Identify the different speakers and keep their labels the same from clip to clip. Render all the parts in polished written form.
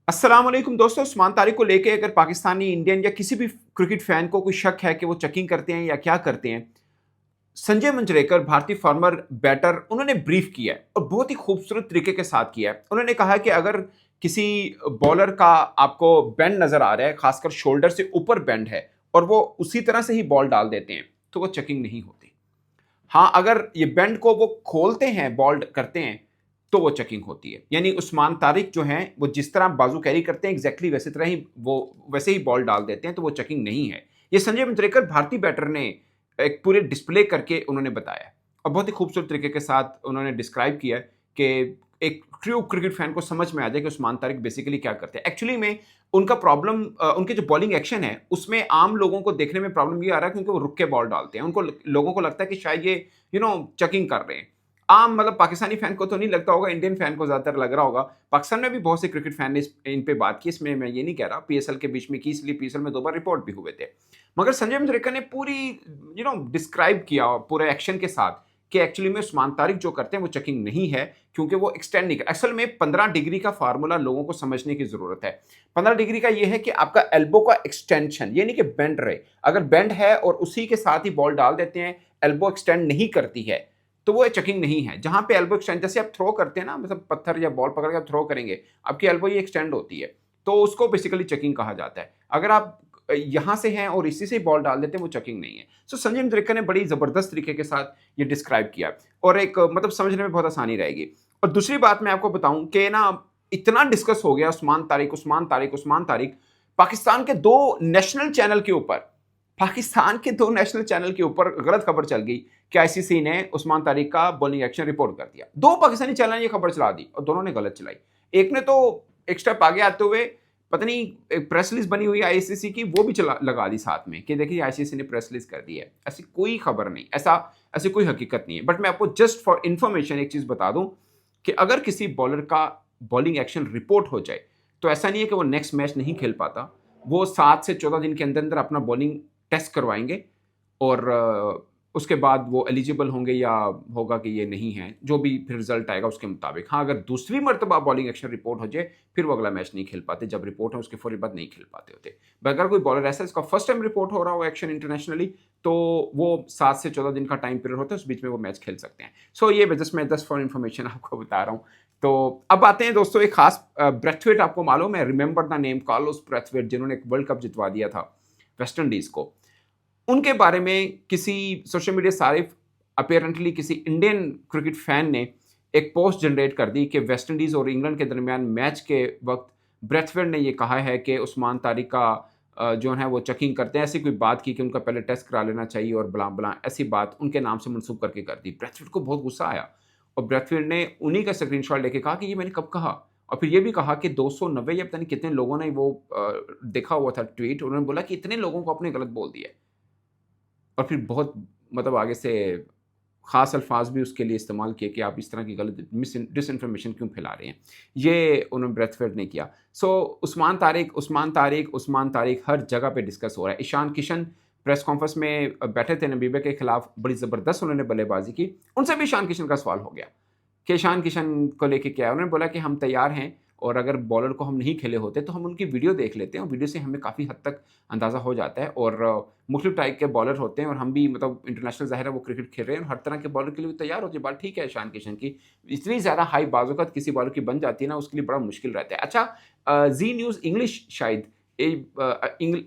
Speaker 1: अस्सलाम वालेकुम दोस्तों, उस्मान तारिक को लेके अगर पाकिस्तानी, इंडियन या किसी भी क्रिकेट फैन को कोई शक है कि वो चेकिंग करते हैं या क्या करते हैं, संजय मंजरेकर भारतीय फॉर्मर बैटर उन्होंने ब्रीफ किया है और बहुत ही खूबसूरत तरीके के साथ किया है। उन्होंने कहा है कि अगर किसी बॉलर का आपको बेंड नजर आ रहा है, खासकर शोल्डर से ऊपर बेंड है और वो उसी तरह से ही बॉल डाल देते हैं, तो वो चेकिंग नहीं होती। हाँ, अगर ये बेंड को वो खोलते हैं, बॉल करते हैं, तो वो चेकिंग होती है। यानी उस्मान तारिक जो हैं, वो जिस तरह बाजू कैरी करते हैं, एग्जैक्टली वैसे तरह ही वो वैसे ही बॉल डाल देते हैं, तो वो चेकिंग नहीं है। ये संजय मंजरेकर भारतीय बैटर ने एक पूरे डिस्प्ले करके उन्होंने बताया और बहुत ही खूबसूरत तरीके के साथ उन्होंने डिस्क्राइब किया कि एक ट्रू क्रिकेट फैन को समझ में आ जाए कि उस्मान तारिक बेसिकली क्या करते हैं। एक्चुअली में उनका प्रॉब्लम उनके जो बॉलिंग एक्शन है, उसमें आम लोगों को देखने में प्रॉब्लम ये आ रहा है क्योंकि वो रुक के बॉल डालते हैं। उनको लोगों को लगता है कि शायद ये चेकिंग कर रहे हैं। आम मतलब पाकिस्तानी फैन को तो नहीं लगता होगा, इंडियन फैन को ज़्यादातर लग रहा होगा। पाकिस्तान में भी बहुत से क्रिकेट फैन ने इन पे बात की, इसमें मैं ये नहीं कह रहा। पीएसएल के बीच में की, इसलिए पीएसएल में 2 बार रिपोर्ट भी हुए थे। मगर संजय मंजरेकर ने पूरी डिस्क्राइब किया पूरे एक्शन के साथ कि एक्चुअली में उस्मान तारिक जो करते हैं वो चेकिंग नहीं है, क्योंकि वो एक्सटेंड नहीं कर असल में 15 डिग्री का फार्मूला लोगों को समझने की ज़रूरत है। 15 डिग्री का ये है कि आपका एल्बो का एक्सटेंशन, ये नहीं कि बेंड रहे। अगर बेंड है और उसी के साथ ही बॉल डाल देते हैं, एल्बो एक्सटेंड नहीं करती है, तो वो चेकिंग नहीं है। जहां पे एल्बो एक्सटेंड, जैसे आप थ्रो करते हैं ना, मतलब पत्थर या बॉल पकड़ के आप थ्रो करेंगे, आपकी एल्बो ये एक्सटेंड होती है, तो उसको बेसिकली चेकिंग कहा जाता है। अगर आप यहां से हैं और इसी से बॉल डाल देते हैं, वो चेकिंग नहीं है। सो संजय मंजरेकर ने बड़ी जबरदस्त तरीके के साथ ये डिस्क्राइब किया और एक मतलब समझने में बहुत आसानी रहेगी। और दूसरी बात मैं आपको बताऊं कि ना, इतना डिस्कस हो गया उस्मान तारिक, उस्मान तारिक, उस्मान तारिक, पाकिस्तान के दो नेशनल चैनल के ऊपर, पाकिस्तान के 2 नेशनल चैनल के ऊपर गलत खबर चल गई कि आईसीसी ने उस्मान तारिक का बॉलिंग एक्शन रिपोर्ट कर दिया। 2 पाकिस्तानी चैनल ने ये खबर चला दी और दोनों ने गलत चलाई। एक ने तो एक स्टेप आगे आते हुए, पता नहीं एक प्रेस रिलीज बनी हुई है आईसीसी की, वो भी चला लगा दी साथ में कि देखिए आईसीसी ने प्रेस रिलीज कर दी है। ऐसी कोई खबर नहीं, ऐसी कोई हकीकत नहीं है। बट मैं आपको जस्ट फॉर इंफॉर्मेशन एक चीज बता दूं कि अगर किसी बॉलर का बॉलिंग एक्शन रिपोर्ट हो जाए, तो ऐसा नहीं है कि वो नेक्स्ट मैच नहीं खेल पाता। वो 7 से 14 दिन के अंदर अंदर अपना बॉलिंग टेस्ट करवाएंगे और उसके बाद वो एलिजिबल होंगे या होगा कि ये नहीं है, जो भी फिर रिजल्ट आएगा उसके मुताबिक। हाँ, अगर दूसरी मरतबा बॉलिंग एक्शन रिपोर्ट हो जाए, फिर वो अगला मैच नहीं खेल पाते। जब रिपोर्ट है उसके फौरी बाद नहीं खेल पाते होते। बट अगर कोई बॉलर ऐसा इसका फर्स्ट टाइम रिपोर्ट हो रहा हो एक्शन इंटरनेशनली, तो वो 7 से 14 दिन का टाइम पीरियड होता है, उस बीच में वो मैच खेल सकते हैं। सो ये जस्ट मैं जस्ट फॉर इन्फॉर्मेशन आपको बता रहा हूँ। तो अब आते हैं दोस्तों एक खास ब्रैथवेट, आपको मालूम है, remember the name Carlos Brathwaite, जिन्होंने एक वर्ल्ड कप जितवा दिया था वेस्ट इंडीज को। उनके बारे में किसी सोशल मीडिया सारिफ, अपेरेंटली किसी इंडियन क्रिकेट फैन ने एक पोस्ट जनरेट कर दी कि वेस्ट इंडीज़ और इंग्लैंड के दरमियान मैच के वक्त ब्रैथवेट ने यह कहा है कि उस्मान तारिक का जो है वो चेकिंग करते हैं। ऐसी कोई बात की कि उनका पहले टेस्ट करा लेना चाहिए और बला बला ऐसी बात उनके नाम से मनसूब करके कर दी। ब्रैथवेट को बहुत गुस्सा आया और ब्रैथवेट ने उन्हीं का स्क्रीनशॉट लेके कहा कि ये मैंने कब कहा। और फिर ये भी कहा कि 290 या पता नहीं कितने लोगों ने वो देखा हुआ था ट्वीट। उन्होंने बोला कि इतने लोगों को अपने गलत बोल दिया और फिर बहुत मतलब आगे से ख़ास अल्फाज भी उसके लिए इस्तेमाल किए कि आप इस तरह की गलत डिसइन्फॉर्मेशन क्यों फैला रहे हैं। ये उन्होंने ब्रैथवेट ने किया। सो उस्मान तारिक, उस्मान तारिक, उस्मान तारिक हर जगह पे डिस्कस हो रहा है। ईशान किशन प्रेस कॉन्फ्रेंस में बैठे थे, नबीबा के खिलाफ बड़ी ज़बरदस्त उन्होंने बल्लेबाजी की। उनसे भी ईशान किशन का सवाल हो गया कि ईशान किशन को लेके क्या है। उन्होंने बोला कि हम तैयार हैं और अगर बॉलर को हम नहीं खेले होते तो हम उनकी वीडियो देख लेते हैं और वीडियो से हमें काफ़ी हद तक अंदाज़ा हो जाता है। और मुख्तलिफ टाइप के बॉलर होते हैं और हम भी मतलब इंटरनेशनल ज़ाहिर है वो क्रिकेट खेल रहे हैं और हर तरह के बॉलर के लिए तैयार होती है। बात ठीक है ईशान किशन की, इतनी ज़्यादा हाई बाज़-औक़ात किसी बॉलर की बन जाती है ना, उसके लिए बड़ा मुश्किल रहता है। अच्छा, ज़ी न्यूज़ इंग्लिश शायद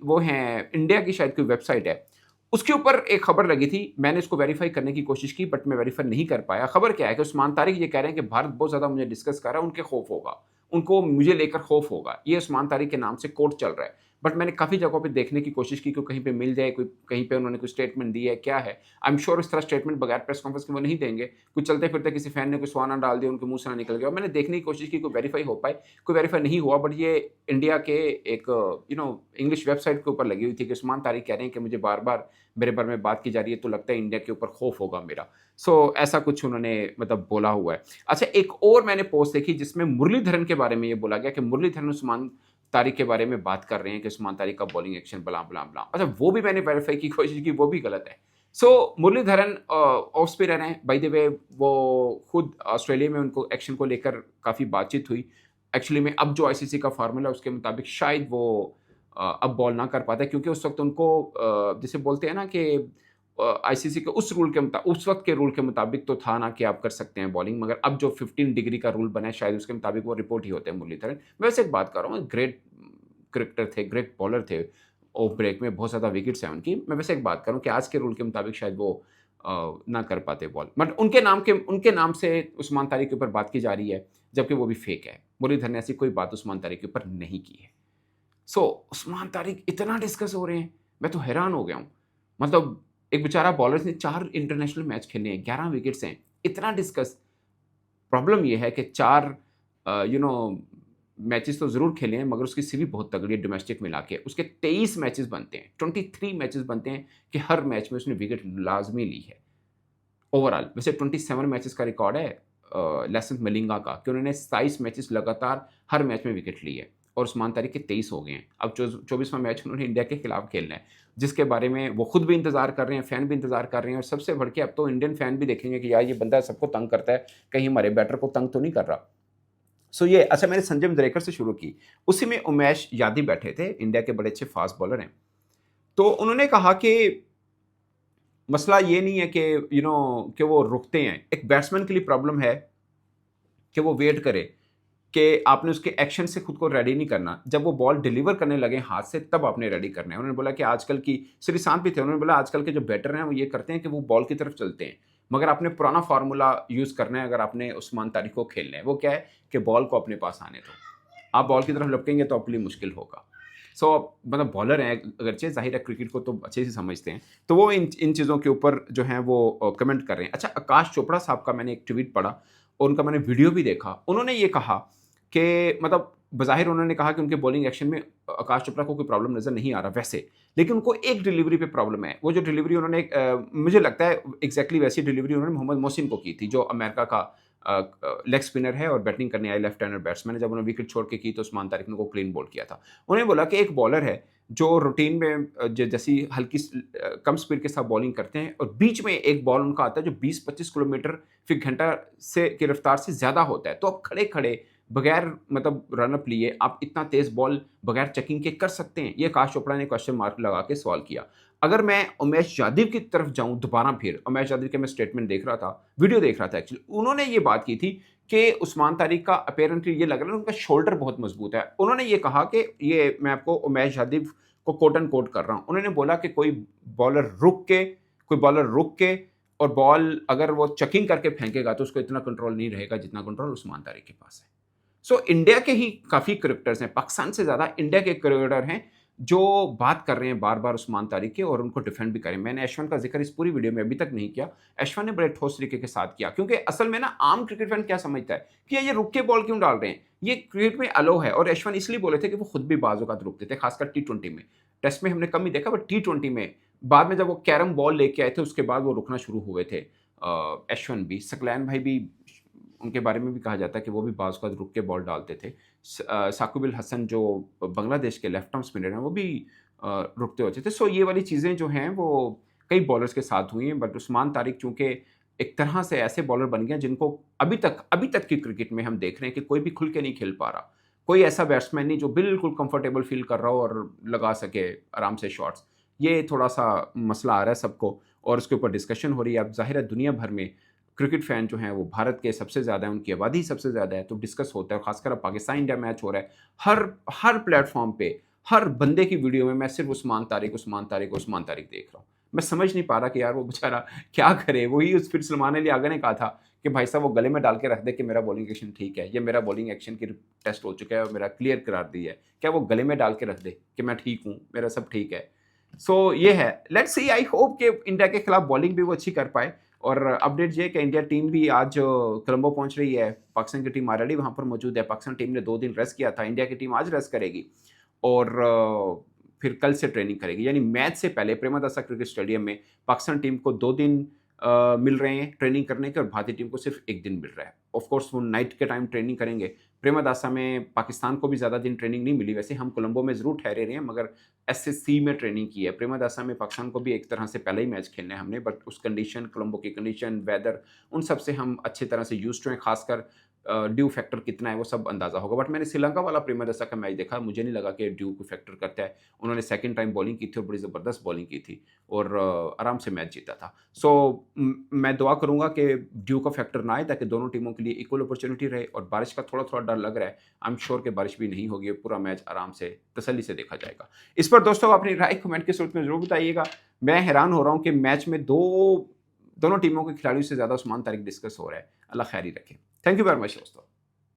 Speaker 1: वो हैं इंडिया की शायद कोई वेबसाइट है, उसके ऊपर एक खबर लगी थी। मैंने इसको वेरीफाई करने की कोशिश की बट मैं वेरीफाई नहीं कर पाया। खबर क्या है कि उस्मान तारिक ये कह रहे हैं कि भारत बहुत ज़्यादा मुझे डिस्कस कर रहा है, उनके खौफ होगा, उनको मुझे लेकर खौफ होगा। ये उस्मान तारिक के नाम से कोर्ट चल रहा है। बट मैंने काफ़ी जगहों पे देखने की कोशिश की कि कहीं पे मिल जाए, कोई कहीं पे उन्होंने कोई स्टेटमेंट दी है, क्या है। आई एम श्योर इस तरह स्टेटमेंट बगैर प्रेस कॉन्फ्रेंस के वो नहीं देंगे। कुछ चलते फिरते किसी फैन ने कोई सवाल ना डाल दिया, उनके मुँह से ना निकल गया। और मैंने देखने की कोशिश की कोई वेरीफाई हो पाए, कोई वेरीफाई नहीं हुआ। बट ये इंडिया के एक इंग्लिश वेबसाइट के ऊपर लगी हुई थी कि उस्मान तारिक कह रहे हैं कि मुझे बार-बार मेरे बारे में बात की जा रही है, तो लगता है इंडिया के ऊपर खौफ होगा मेरा। सो ऐसा कुछ उन्होंने मतलब बोला हुआ है। अच्छा, एक और मैंने पोस्ट देखी जिसमें मुरलीधरन के बारे में ये बोला गया कि मुरलीधरन उस्मान तारिक के बारे में बात कर रहे हैं कि उस्मान तारिक का बॉलिंग एक्शन बला बला बला। अच्छा, वो भी मैंने वेरीफाई की कोशिश की, वो भी गलत है। सो मुरलीधरन ऑफ स्पिनर हैं, बाय द वे। वो खुद ऑस्ट्रेलिया में उनको एक्शन को लेकर काफ़ी बातचीत हुई। एक्चुअली में अब जो आईसीसी का फार्मूला है उसके मुताबिक शायद वो अब बॉल ना कर पाता, क्योंकि उस वक्त उनको जैसे बोलते हैं ना कि आईसीसी के उस रूल के मुताबिक, उस वक्त के रूल के मुताबिक तो था ना कि आप कर सकते हैं बॉलिंग, मगर अब जो 15 डिग्री का रूल बना है शायद उसके मुताबिक वो रिपोर्ट ही होते हैं मुरलीधरन। मैं वैसे एक बात कर रहा हूँ, ग्रेट क्रिकेटर थे, ग्रेट बॉलर थे, ऑफ ब्रेक में बहुत ज़्यादा विकेट्स हैं उनकी। मैं वैसे एक बात करूँ कि आज के रूल के मुताबिक शायद वो ना कर पाते बॉल, बट उनके नाम से उस्मान तारिक के ऊपर बात की जा रही है, जबकि वो भी फेक है। मुरलीधर ने ऐसी कोई बात उस्मान तारिक के ऊपर नहीं की है। सो उस्मान तारिक इतना डिस्कस हो रहे हैं, मैं तो हैरान हो गया हूँ। मतलब एक बेचारा बॉलर ने 4 इंटरनेशनल मैच खेले हैं, 11 विकेट्स हैं, इतना डिस्कस। प्रॉब्लम ये है कि 4 मैचेस तो ज़रूर खेले हैं, मगर उसकी सीवी बहुत तगड़ी है डोमेस्टिक मिला के। उसके 23 मैचेस बनते हैं, 23 मैचेस बनते हैं कि हर मैच में उसने विकेट लाज़मी ली है। ओवरऑल वैसे 27 मैचेस का रिकॉर्ड है लेसन मलिंगा का, कि उन्होंने 27 मैचेस लगातार हर मैच में विकेट ली है, और उस्मान तारिक के 23 हो गए हैं। अब 24वां मैच उन्होंने इंडिया के खिलाफ खेलना है, जिसके बारे में वो खुद भी इंतज़ार कर रहे हैं, फ़ैन भी इंतज़ार कर रहे हैं, और सबसे बढ़ के अब तो इंडियन फ़ैन भी देखेंगे कि यार ये बंदा सबको तंग करता है, कहीं हमारे बैटर को तंग तो नहीं कर रहा। सो ये अच्छा, मैंने संजय मंजरेकर से शुरू की, उसी में उमेश यादव बैठे थे, इंडिया के बड़े अच्छे फास्ट बॉलर हैं। तो उन्होंने कहा कि मसला ये नहीं है कि कि वो रुकते हैं। एक बैट्समैन के लिए प्रॉब्लम है कि वो वेट करे, कि आपने उसके एक्शन से खुद को रेडी नहीं करना। जब वो बॉल डिलीवर करने लगे हाथ से, तब आपने रेडी करना है। उन्होंने बोला कि आजकल की श्रीशांत भी थे, उन्होंने बोला आजकल के जो बैटर हैं वो ये करते हैं कि वो बॉल की तरफ चलते हैं, मगर आपने पुराना फार्मूला यूज़ करना है अगर आपने उस्मान तारिक को खेलना है। वो क्या है कि बॉल को अपने पास आने दो, आप बॉल की तरफ लपकेंगे तो आपके लिए मुश्किल होगा। सो मतलब बॉलर हैं, अगरचे ज़ाहिर है क्रिकेट को तो अच्छे से समझते हैं, तो वो इन चीज़ों के ऊपर जो हैं वो कमेंट कर रहे हैं। अच्छा, आकाश चोपड़ा साहब का मैंने एक ट्वीट पढ़ा और उनका मैंने वीडियो भी देखा। उन्होंने ये कहा कि मतलब बज़ाहिर उन्होंने कहा कि उनके बॉलिंग एक्शन में आकाश चोपड़ा को कोई प्रॉब्लम नज़र नहीं आ रहा वैसे, लेकिन उनको एक डिलीवरी पे प्रॉब्लम है। वो जो डिलीवरी उन्होंने मुझे लगता है एग्ज़ैक्टली वैसी डिलीवरी उन्होंने मोहम्मद मोहसिन को की थी, जो अमेरिका का लेग स्पिनर है और बैटिंग करने आए लेफ्ट हैंडर बैट्समैन है। जब उन्होंने विकेट छोड़ के की तो उस्मान तारिक ने उनको क्लीन बोल्ड किया था। उन्होंने बोला कि एक बॉलर है जो रूटीन में जैसी हल्की कम स्पीड के साथ बॉलिंग करते हैं, और बीच में एक बॉल उनका आता है जो 20-25 किलोमीटर फी घंटा से की रफ्तार से ज़्यादा होता है। तो आप खड़े-खड़े बगैर मतलब रनअप लिए आप इतना तेज़ बॉल बगैर चेकिंग के कर सकते हैं? ये आकाश चोपड़ा ने क्वेश्चन मार्क लगा के सवाल किया। अगर मैं उमेश यादव की तरफ जाऊँ दोबारा फिर, उमेश यादव के मैं स्टेटमेंट देख रहा था, वीडियो देख रहा था एक्चुअली, उन्होंने ये बात की थी कि उस्मान तारिक का अपैरेंटली ये लग रहा है उनका शोल्डर बहुत मजबूत है। उन्होंने ये कहा कि ये मैं आपको उमेश यादव को कोट एंड कोट कर रहा हूँ। उन्होंने बोला कि कोई बॉलर रुक के और बॉल अगर वो चेकिंग करके फेंकेगा तो उसको इतना कंट्रोल नहीं रहेगा जितना कंट्रोल उस्मान तारिक के पास है। सो इंडिया के ही काफ़ी क्रिकेटर्स हैं, पाकिस्तान से ज़्यादा इंडिया के क्रिकेटर हैं जो बात कर रहे हैं बार-बार उस्मान तारिक की और उनको डिफेंड भी करें। मैंने अश्विन का ज़िक्र इस पूरी वीडियो में अभी तक नहीं किया। अश्विन ने बड़े ठोस तरीके के साथ किया, क्योंकि असल में ना आम क्रिकेट फैन क्या समझता है कि ये रुक के बॉल क्यों डाल रहे हैं? ये क्रिकेट में अलो है, और अश्विन इसलिए बोले थे कि वो खुद भी बाज़ औक़ात रुकते थे, खासकर टी20 में। टेस्ट में हमने कम ही देखा, बट टी20 में बाद में जब वो कैरम बॉल लेके आए थे उसके बाद वो रुकना शुरू हुए थे। अश्विन भी, सकलैन भाई भी, उनके बारे में भी कहा जाता है कि वो भी बाज़ औक़ात रुक के बॉल डालते थे। साकिब अल हसन जो बांग्लादेश के लेफ्ट आर्म स्पिनर हैं, वो भी रुकते होते थे। सो ये वाली चीज़ें जो हैं वो कई बॉलर्स के साथ हुई हैं, बट उस्मान तारिक चूँकि एक तरह से ऐसे बॉलर बन गए हैं जिनको अभी तक की क्रिकेट में हम देख रहे हैं कि कोई भी खुल के नहीं खेल पा रहा। कोई ऐसा बैट्समैन नहीं जो बिल्कुल कंफर्टेबल फ़ील कर रहा हो और लगा सके आराम से शॉट्स। ये थोड़ा-सा मसला आ रहा है सबको, और उसके ऊपर डिस्कशन हो रही है। अब ज़ाहिर है दुनिया भर में क्रिकेट फ़ैन जो हैं वो भारत के सबसे ज़्यादा है, उनकी आबादी सबसे ज़्यादा है, तो डिस्कस होता है। ख़ासकर अब पाकिस्तान-इंडिया मैच हो रहा है, हर प्लेटफ़ॉर्म पे, हर बंदे की वीडियो में मैं सिर्फ़ उस्मान तारिक, उस्मान तारिक, उस्मान तारिक देख रहा हूँ। मैं समझ नहीं पा रहा कि यार वो बेचारा क्या करे? वही उस फिर सलमान अली आगा ने कहा था कि भाई साहब वो गले में डाल के रख दे कि मेरा बॉलिंग एक्शन ठीक है, ये मेरा बॉलिंग एक्शन की टेस्ट हो चुका है और मेरा क्लियर करार दी है। क्या वो गले में डाल के रख दे कि मैं ठीक हूँ, मेरा सब ठीक है? सो ये है। लेट्स सी, आई होप कि इंडिया के खिलाफ बॉलिंग भी वो अच्छी कर पाए। और अपडेट ये है कि इंडिया टीम भी आज कोलंबो पहुंच रही है। पाकिस्तान की टीम ऑलरेडी वहां पर मौजूद है। पाकिस्तान टीम ने 2 दिन रेस्ट किया था, इंडिया की टीम आज रेस्ट करेगी और फिर कल से ट्रेनिंग करेगी। यानी मैच से पहले प्रेमदासा क्रिकेट स्टेडियम में पाकिस्तान टीम को 2 दिन मिल रहे हैं ट्रेनिंग करने के, और भारतीय टीम को सिर्फ 1 दिन मिल रहा है। ऑफ कोर्स वो नाइट के टाइम ट्रेनिंग करेंगे। प्रेमदासा में पाकिस्तान को भी ज़्यादा दिन ट्रेनिंग नहीं मिली। वैसे हम कोलंबो में ज़रूर ठहरे रहे हैं, मगर एसएससी में ट्रेनिंग की है। प्रेमदासा में पाकिस्तान को भी एक तरह से पहले ही मैच खेलने हैं हमने, बट उस कंडीशन, कोलंबो की कंडीशन, वेदर, उन सब से हम अच्छी तरह से यूज्ड टू हैं। खासकर ड्यू फैक्टर कितना है वो सब अंदाज़ा होगा। बट मैंने श्रीलंका वाला प्रेमदासा का मैच देखा, मुझे नहीं लगा कि ड्यू को फैक्टर करता है। उन्होंने सेकंड टाइम बॉलिंग की थी और बड़ी ज़बरदस्त बॉलिंग की थी और आराम से मैच जीता था। सो मैं दुआ करूँगा कि ड्यू का फैक्टर ना आए ताकि दोनों टीमों के लिए इक्वल अपॉर्चुनिटी रहे। और बारिश का थोड़ा-थोड़ा डर लग रहा है। आई एम श्योर कि बारिश भी नहीं होगी, पूरा मैच आराम से तसल्ली से देखा जाएगा। इस पर दोस्तों अपनी राय कमेंट के सूरत में ज़रूर बताइएगा। मैं हैरान हो रहा हूँ कि मैच में दोनों टीमों के खिलाड़ियों से ज़्यादा उस्मान तारिक डिस्कस हो रहा है। अल्लाह खैर ही रखे। थैंक यू वेरी मच दोस्तों।